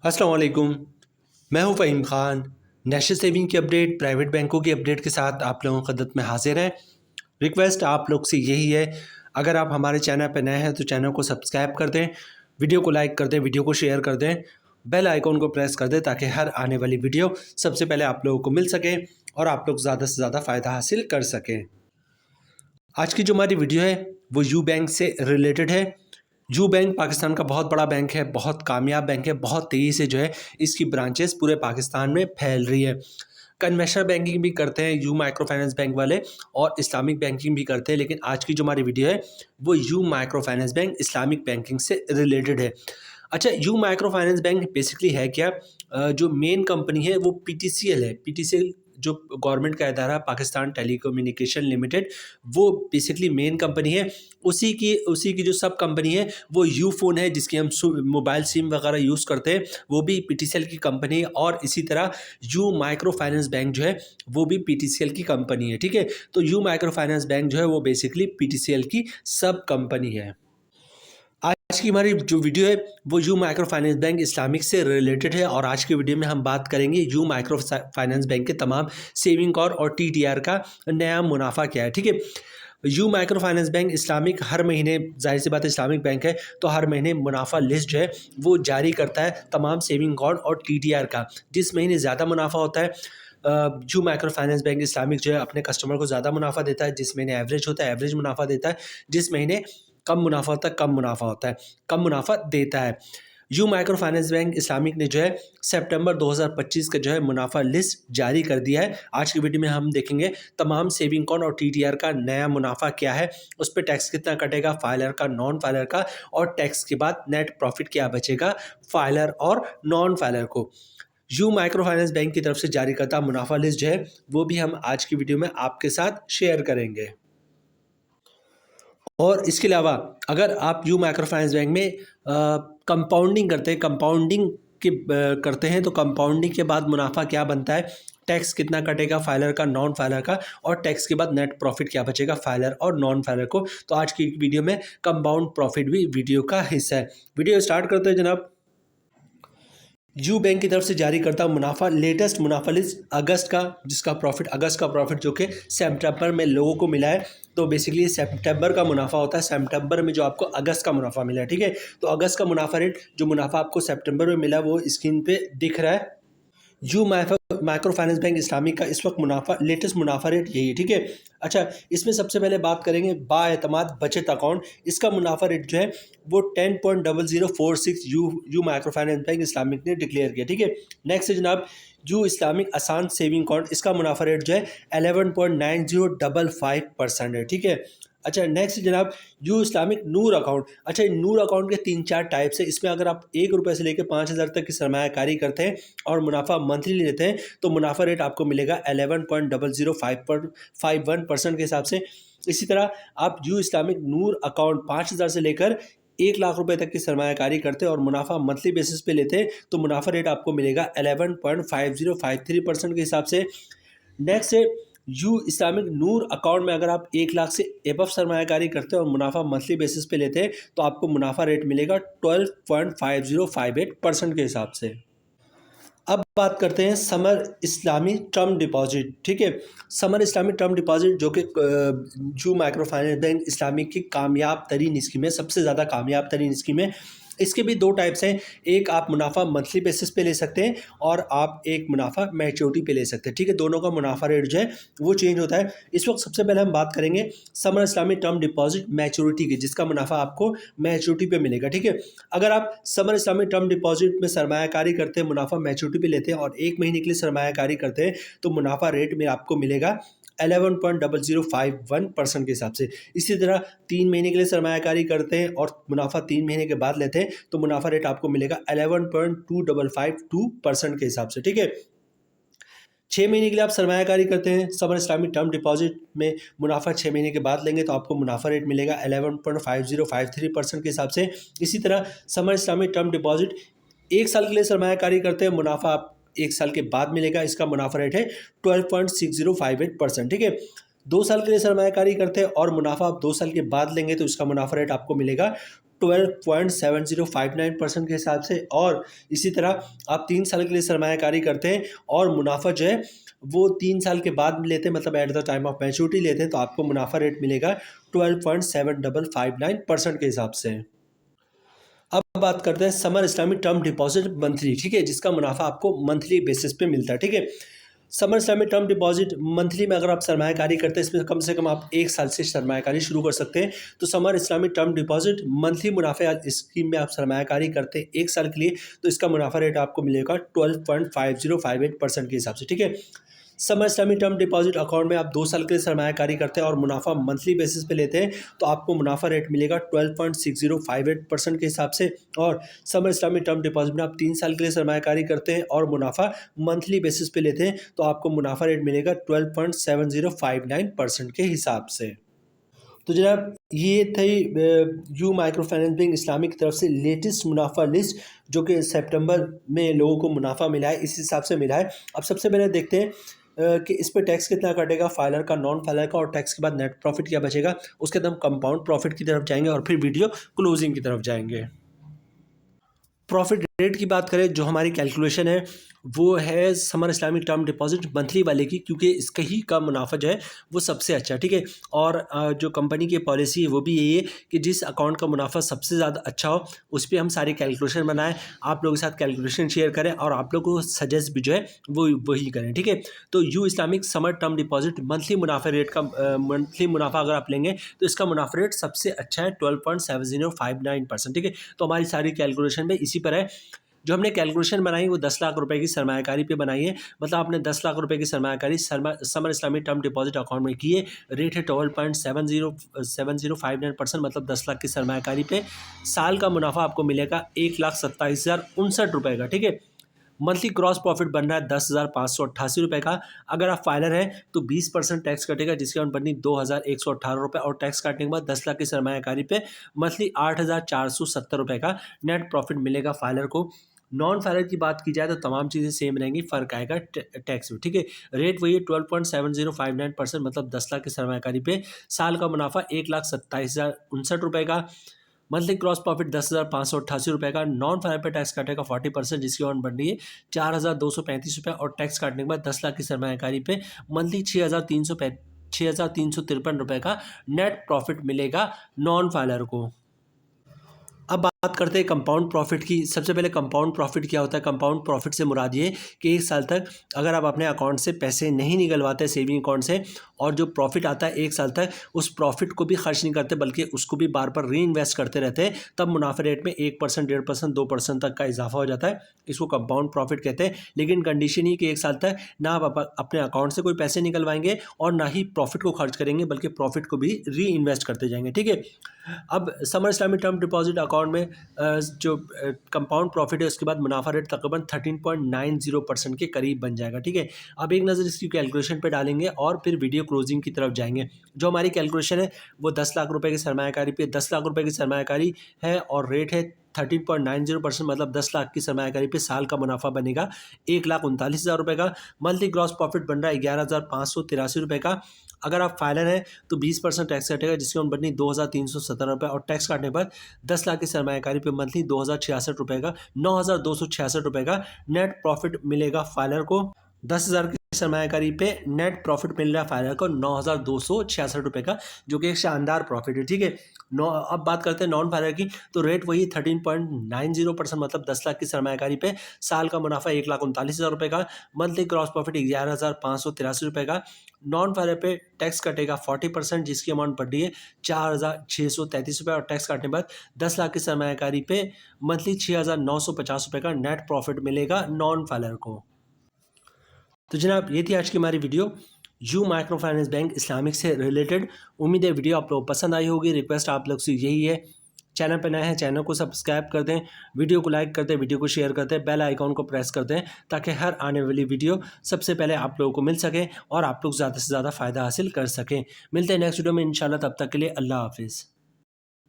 अस्सलाम वालेकुम। मैं हूं फ़हीम ख़ान। नेशनल सेविंग की अपडेट, प्राइवेट बैंकों की अपडेट के साथ आप लोगों की खिदमत में हाज़िर हैं। रिक्वेस्ट आप लोग से यही है, अगर आप हमारे चैनल पर नए हैं तो चैनल को सब्सक्राइब कर दें, वीडियो को लाइक कर दें, वीडियो को शेयर कर दें, बेल आइकॉन को प्रेस कर दें ताकि हर आने वाली वीडियो सबसे पहले आप लोगों को मिल सके और आप लोग ज़्यादा से ज़्यादा फ़ायदा हासिल कर सकें। आज की जो हमारी वीडियो है वो यू बैंक से रिलेटेड है। यू बैंक पाकिस्तान का बहुत बड़ा बैंक है, बहुत कामयाब बैंक है, बहुत तेज़ी से जो है इसकी ब्रांचेस पूरे पाकिस्तान में फैल रही है। कन्वेंशनल बैंकिंग भी करते हैं यू माइक्रो फाइनेंस बैंक वाले, और इस्लामिक बैंकिंग भी करते हैं, लेकिन आज की जो हमारी वीडियो है वो you microfinance bank Islamic banking से रिलेटेड है। अच्छा, you microfinance bank basically है क्या? जो मेन कंपनी है वो पीटीसीएल है। पीटीसीएल जो गवर्नमेंट का इदारा पाकिस्तान टेलीकम्युनिकेशन लिमिटेड, वो बेसिकली मेन कंपनी है। उसी की जो सब कंपनी है वो यू फ़ोन है, जिसकी हम मोबाइल सिम वगैरह यूज़ करते हैं, वो भी पीटीसीएल की कंपनी है। और इसी तरह यू माइक्रो फाइनेंस बैंक जो है वो भी पीटीसीएल की कंपनी है। ठीक है, तो यू माइक्रो फाइनेंस बैंक जो है वो बेसिकली पीटीसीएल की सब कंपनी है। आज की हमारी जो वीडियो है वो you microfinance bank Islamic से रिलेटेड है, और आज की वीडियो में हम बात करेंगे यू माइक्रो फाइनेंस बैंक के तमाम सेविंग और टीटीआर का नया मुनाफा क्या है। ठीक है, U microfinance bank Islamic हर महीने, जाहिर सी बात है इस्लामिक बैंक है तो हर महीने मुनाफा लिस्ट जो है वो जारी करता है तमाम सेविंग और टीटीआर का। जिस महीने ज़्यादा मुनाफा होता है U microfinance bank Islamic जो है अपने कस्टमर को ज़्यादा मुनाफा देता है। जिस महीने एवरेज होता है एवरेज मुनाफा देता है, जिस महीने कम मुनाफा होता है कम मुनाफा होता है, कम मुनाफा देता है। U microfinance bank Islamic ने जो है सितंबर 2025 का जो है मुनाफा लिस्ट जारी कर दिया है। आज की वीडियो में हम देखेंगे तमाम सेविंग अकाउंट और टीटीआर का नया मुनाफा क्या है, उस पर टैक्स कितना कटेगा, फाइलर का, नॉन फाइलर का, और टैक्स के बाद नेट प्रॉफिट क्या बचेगा फाइलर और नॉन फाइलर को। यू माइक्रो फाइनेंस बैंक की तरफ से जारी करता मुनाफा लिस्ट जो है वो भी हम आज की वीडियो में आपके साथ शेयर करेंगे। और इसके अलावा अगर आप यू माइक्रो फाइनेंस बैंक में कंपाउंडिंग करते हैं, करते हैं तो कंपाउंडिंग के बाद मुनाफा क्या बनता है, टैक्स कितना कटेगा फाइलर का, नॉन फाइलर का, और टैक्स के बाद नेट प्रॉफिट क्या बचेगा फाइलर और नॉन फाइलर को। तो आज की वीडियो में कंपाउंड प्रॉफिट भी वीडियो का हिस्सा है। वीडियो स्टार्ट करते हैं जनाब। यू बैंक की तरफ से जारी करता मुनाफा, लेटेस्ट मुनाफा लिस्ट अगस्त का, जिसका प्रॉफिट अगस्त का प्रॉफिट जो कि सितंबर में लोगों को मिला है। तो बेसिकली सितंबर का मुनाफा होता है, सितंबर में जो आपको अगस्त का मुनाफा मिला है। ठीक है, तो अगस्त का मुनाफा रेट, जो मुनाफा आपको सितंबर में मिला वो स्क्रीन पे दिख रहा है। U microfinance bank Islamic का इस वक्त मुनाफा, लेटेस्ट मुनाफा रेट यही है। ठीक है, अच्छा, इसमें सबसे पहले बात करेंगे बाएतमाद बचत अकाउंट। इसका मुनाफा रेट जो है वो 10.0046 you microfinance bank Islamic ने डिक्लेयर किया। ठीक है, नेक्स्ट है जनाब यू इस्लामिक आसान सेविंग अकाउंट। इसका मुनाफा रेट जो है 11.9055% है। ठीक है, अच्छा, नेक्स्ट जनाब यू इस्लामिक नूर अकाउंट। अच्छा, नूर अकाउंट के 3-4 टाइप्स है। इसमें अगर आप 1 रुपये से लेकर 5,000 तक की सरमायाकारी करते हैं और मुनाफा मंथली लेते हैं तो मुनाफा रेट आपको मिलेगा 11.00551% के हिसाब से। इसी तरह आप यू इस्लामिक नूर अकाउंट 5,000 से लेकर 1 लाख रुपए तक की सरमायाकारी करते हैं और मुनाफा मंथली बेसिस पे लेते हैं तो मुनाफा रेट आपको मिलेगा 11.5053% के हिसाब से। नेक्स्ट है यू इस्लामिक नूर अकाउंट में अगर आप 1 लाख से एबव सरमायाकारी करते हैं और मुनाफा मंथली बेसिस पे लेते हैं तो आपको मुनाफा रेट मिलेगा 12.5058% के हिसाब से। अब बात करते हैं समर इस्लामी टर्म डिपॉजिट। ठीक है, समर इस्लामी टर्म डिपॉजिट जो कि जू माइक्रो फाइनेंस बैंक इस्लामिक की कामयाब तरीन स्कीम है, सबसे ज़्यादा कामयाब तरीन स्कीम है। इसके भी 2 टाइप्स हैं, एक आप मुनाफा मंथली बेसिस पे ले सकते हैं और आप एक मुनाफा मैच्योरिटी पे ले सकते हैं। ठीक है, दोनों का मुनाफा रेट जो है वो चेंज होता है। इस वक्त सबसे पहले हम बात करेंगे समर इस्लामी टर्म डिपॉजिट मैच्योरिटी की, जिसका मुनाफा आपको मैच्योरिटी पे मिलेगा। ठीक है, अगर आप समर इस्लामी टर्म डिपॉजिट में सरमायाकारी करते हैं, मुनाफा मैच्योरिटी पे लेते हैं और 1 महीने के लिए सरमायाकारी करते हैं तो मुनाफा रेट में आपको मिलेगा 11.0051% के हिसाब से। इसी तरह 3 महीने के लिए सरमायाकारी करते हैं और मुनाफा 3 महीने के बाद लेते हैं तो मुनाफा रेट आपको मिलेगा 11.2552% के हिसाब से। ठीक है, 6 महीने के लिए आप सरमायाकारी करते हैं समर इस्लामिक टर्म डिपॉजिट में, मुनाफा 6 महीने के बाद लेंगे तो आपको मुनाफा रेट मिलेगा 11.5053% के हिसाब से। इसी तरह समर इस्लामिक टर्म डिपॉजिट 1 साल के लिए सरमायाकारी करते हैं, मुनाफा आप 1 साल के बाद मिलेगा, इसका मुनाफा रेट है 12.6058%। ठीक है, 2 साल के लिए सरमायाकारी करते हैं और मुनाफा आप 2 साल के बाद लेंगे तो इसका मुनाफा रेट आपको मिलेगा 12.7059% के हिसाब से। और इसी तरह आप 3 साल के लिए सरमायाकारी करते हैं और मुनाफा जो है वो 3 साल के बाद लेते हैं, मतलब at the time of maturity लेते हैं, तो आपको मुनाफा रेट मिलेगा 12.7559% के हिसाब से। अब बात करते हैं summer Islamic term deposit monthly, ठीक है, जिसका मुनाफा आपको मंथली बेसिस पे मिलता है, ठीक है। Summer Islamic term deposit monthly में अगर आप सरमायाकारी करते हैं, इसमें कम से कम आप 1 साल से सरमायाकारी शुरू कर सकते हैं। तो summer Islamic term deposit monthly मुनाफे इस स्कीम में आप सरमायाकारी करते हैं 1 साल के लिए, तो इसका मुनाफा रेट आपको मिलेगा 12.5058% के हिसाब से, ठीक है। Summer Islamic term deposit account में आप 2 साल के लिए सरमायाकारी करते हैं और मुनाफा मंथली बेसिस पे लेते हैं, तो आपको मुनाफा रेट मिलेगा 12.6058% के हिसाब से। और समर इस्लामिक टर्म डिपॉजिट में आप 3 साल के लिए सरमायाकारी करते हैं और मुनाफा मंथली बेसिस पे लेते हैं, तो आपको मुनाफा रेट मिलेगा 12.7059% के हिसाब से। तो जनाब ये थी you microfinance bank Islamic की तरफ से लेटेस्ट मुनाफा लिस्ट, जो कि सितंबर में लोगों को मुनाफा मिला है, इस हिसाब से मिला है। अब सबसे पहले देखते हैं कि इस पे टैक्स कितना कटेगा, फाइलर का, नॉन फाइलर का, और टैक्स के बाद नेट प्रॉफिट क्या बचेगा। उसके बाद हम कंपाउंड प्रॉफिट की तरफ जाएंगे और फिर वीडियो क्लोजिंग की तरफ जाएंगे। प्रॉफिट रेट की बात करें, जो हमारी कैलकुलेशन है वो है summer Islamic term deposit monthly वाले की, क्योंकि इसका ही का मुनाफा जो है वो सबसे अच्छा, ठीक है। और जो कंपनी की पॉलिसी है वो भी यही है कि जिस अकाउंट का मुनाफा सबसे ज़्यादा अच्छा हो उस पर हम सारी कैलकुलेशन बनाएं, आप लोगों के साथ कैलकुलेशन शेयर करें और आप लोग को सजेस्ट भी जो है वो वही करें, ठीक है। तो you Islamic summer term deposit monthly मुनाफा रेट का मंथली मुनाफा अगर आप लेंगे तो इसका मुनाफा रेट सबसे अच्छा है 12.7059%, ठीक है। तो हमारी सारी कैलकुलेशन में इसी पर है। जो हमने कैलकुलेशन बनाई वो 10 लाख रुपए की सरमायाकारी पे बनाई है, मतलब आपने 10 लाख रुपए की सरमायाकारी समर इस्लामिक टर्म डिपॉजिट अकाउंट में की है। रेट है 12.7059%, मतलब 10 लाख की सरमायाकारी पे साल का मुनाफा आपको मिलेगा 1,27,059 रुपये का, ठीक है। मंथली क्रॉस प्रॉफिट बन रहा है 10,588 रुपये का। अगर आप फाइलर हैं तो 20% टैक्स कटेगा, जिसकी अमाउंट बननी 2,118 रुपये, और टैक्स काटने के बाद 10 लाख की सरमायाकारी पे मंथली 8,470 रुपये का नेट प्रॉफिट मिलेगा फाइलर को। नॉन फाइलर की बात की जाए तो तमाम चीज़ें सेम रहेंगी, फ़र्क आएगा टैक्स में, ठीक है। रेट वही है 12.7059%, मतलब 10 लाख की सरमायाकारी पे साल का मुनाफा 1,27,059 रुपये का। मंथली क्रॉस प्रॉफिट 10,588 रुपये का। नॉन फाइलर पे टैक्स काटेगा 40%, जिसकी अमाउंट बन रही है 4,235 रुपये, और टैक्स काटने के बाद 10 लाख की सरमायाकारी पे मंथली 6,353 रुपये का नेट प्रॉफिट मिलेगा नॉन फाइलर को। अब बात करते हैं कंपाउंड प्रॉफिट की। सबसे पहले कंपाउंड प्रॉफिट क्या होता है। कंपाउंड प्रॉफिट से मुराद ये कि 1 साल तक अगर आप अपने अकाउंट से पैसे नहीं निकलवाते सेविंग अकाउंट से, और जो प्रॉफिट आता है 1 साल तक उस प्रॉफिट को भी खर्च नहीं करते बल्कि उसको भी बार बार री इन्वेस्ट करते रहते हैं, तब मुनाफे रेट में 1%, 1.5%, 2% तक का इजाफा हो जाता है। इसको कंपाउंड प्रॉफिट कहते हैं। लेकिन कंडीशन ही कि 1 साल तक ना आप अपने अकाउंट से कोई पैसे निकलवाएंगे और ना ही प्रॉफिट को खर्च करेंगे, बल्कि प्रॉफिट को भी री इन्वेस्ट करते जाएंगे, ठीक है। अब summer Islamic term deposit account में जो कंपाउंड प्रॉफिट है उसके बाद मुनाफा रेट तकरीबन 13.90% के करीब बन जाएगा, ठीक है। अब एक नज़र इसकी कैलकुलेशन पे डालेंगे और फिर वीडियो क्लोजिंग की तरफ जाएंगे। जो हमारी कैलकुलेशन है वो 10 लाख रुपए की सरमायाकारी पे 10 लाख रुपए की सरमायाकारी है और रेट है 13.90%, मतलब 10 लाख की सरमायाकारी पे साल का मुनाफा बनेगा 1,39,000 रुपये का। मंथली ग्रॉस प्रॉफिट बन रहा है 11,583 रुपये का। अगर आप फाइलर हैं तो 20% टैक्स कटेगा, जिसकी अमाउंट बननी 2,317 रुपये, और टैक्स काटने पर 10 लाख की सरमायाकारी पे मंथली 2,066 रुपये का 9,266 रुपये का नेट प्रॉफिट मिलेगा फाइलर को। 10,000 की सरमायाकारी पे नेट प्रॉफिट मिल रहा है फाइलर को 9,266 रुपये का, जो कि एक शानदार प्रॉफिट है, ठीक है। अब बात करते हैं नॉन फाइलर की, तो रेट वही 13.90%, मतलब 10 लाख की सरमायाकारी पे साल का मुनाफा 1,39,000 रुपये का। मंथली क्रॉस प्रॉफिट 11,583 रुपये का। नॉन फाइलर पे टैक्स कटेगा 40%, जिसकी अमाउंट बढ़ रही है 4,633 रुपये, और टैक्स काटने के बाद 10 लाख की सरमायाकारी पे मंथली 6,950 रुपये का नेट प्रॉफिट मिलेगा नॉन फाइलर को। तो जनाब ये थी आज की हमारी video you microfinance bank Islamic से रिलेटेड। उम्मीद है वीडियो आप लोग पसंद आई होगी। रिक्वेस्ट आप लोग से यही है, चैनल पर नए हैं चैनल को सब्सक्राइब कर दें, वीडियो को लाइक करते हैं, वीडियो को शेयर करते हैं, बेल आइकॉन को प्रेस करते हैं, ताकि हर आने वाली वीडियो सबसे पहले आप लोगों को मिल सके और आप लोग ज़्यादा से ज़्यादा फ़ायदा हासिल कर सकें। मिलते हैं नेक्स्ट वीडियो में इंशाल्लाह, तब तक के लिए अल्लाह हाफिज़।